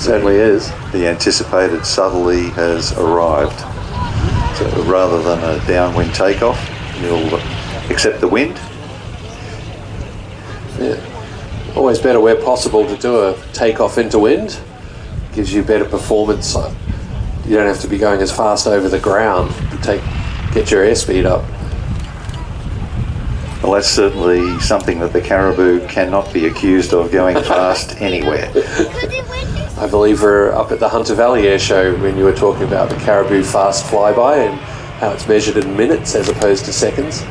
Certainly is. The anticipated southerly has arrived. So rather than a downwind takeoff, you'll accept the wind. Yeah. Always better where possible to do a takeoff into wind. Gives you better performance. You don't have to be going as fast over the ground to get your airspeed up. Well, that's certainly something that the Caribou cannot be accused of going fast anywhere. I believe we're up at the Hunter Valley Air Show when you were talking about the Caribou fast flyby and how it's measured in minutes as opposed to seconds.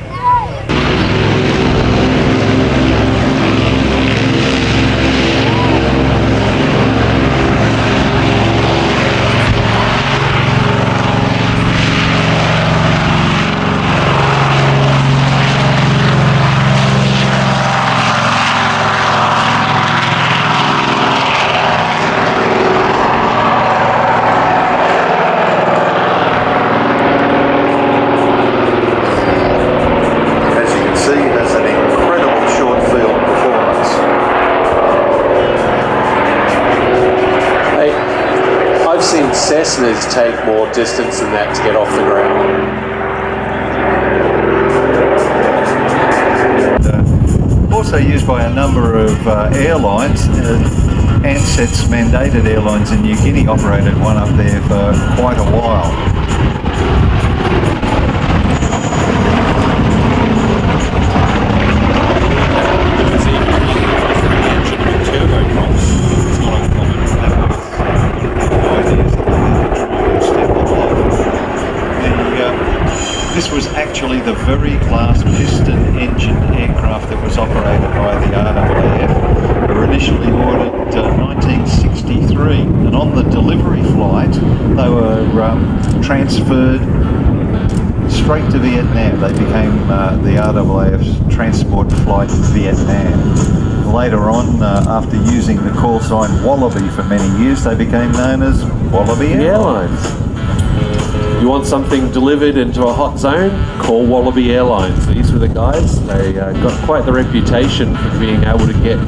Cessnas take more distance than that to get off the ground. Also used by a number of airlines. Ansets mandated airlines in New Guinea operated one up there for quite a while. This was actually the very last piston-engined aircraft that was operated by the RAAF. They were initially ordered 1963, and on the delivery flight they were transferred straight to Vietnam. They became the RAAF's transport flight to Vietnam. Later on, after using the call sign Wallaby for many years, they became known as Wallaby Airlines. You want something delivered into a hot zone? Call Wallaby Airlines. These were the guys. They got quite the reputation for being able to get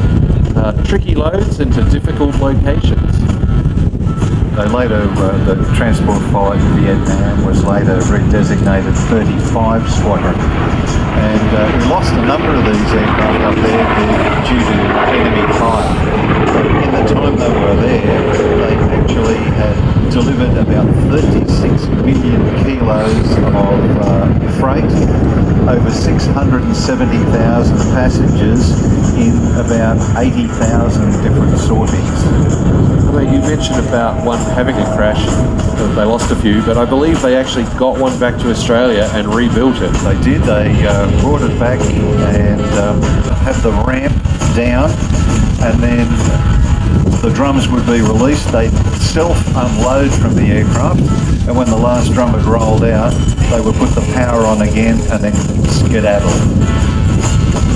tricky loads into difficult locations. They later, the transport flight to Vietnam was later redesignated 35 Squadron. And we lost a number of these aircraft up there due to enemy fire. In the time they were there, they actually had delivered about 36 million kilos of freight, over 670,000 passengers in about 80,000 different sorties. You mentioned about one having a crash, they lost a few, but I believe they actually got one back to Australia and rebuilt it. They did, they brought it back and had the ramp down, and then the drums would be released. They'd self-unload from the aircraft, and when the last drum had rolled out, they would put the power on again and then skedaddle.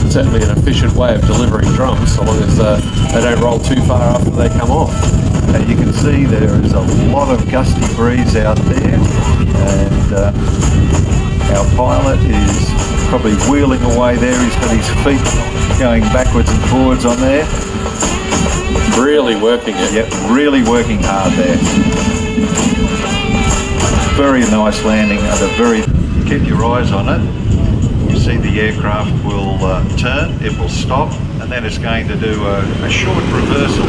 Certainly an efficient way of delivering drums, so long as they don't roll too far after they come off. And you can see there is a lot of gusty breeze out there, and our pilot is probably wheeling away there. He's got his feet going backwards and forwards on there. Really working it. Yep, really working hard there. Very nice landing at a very... Keep your eyes on it. You see the aircraft will turn, it will stop, and then it's going to do a short reversal.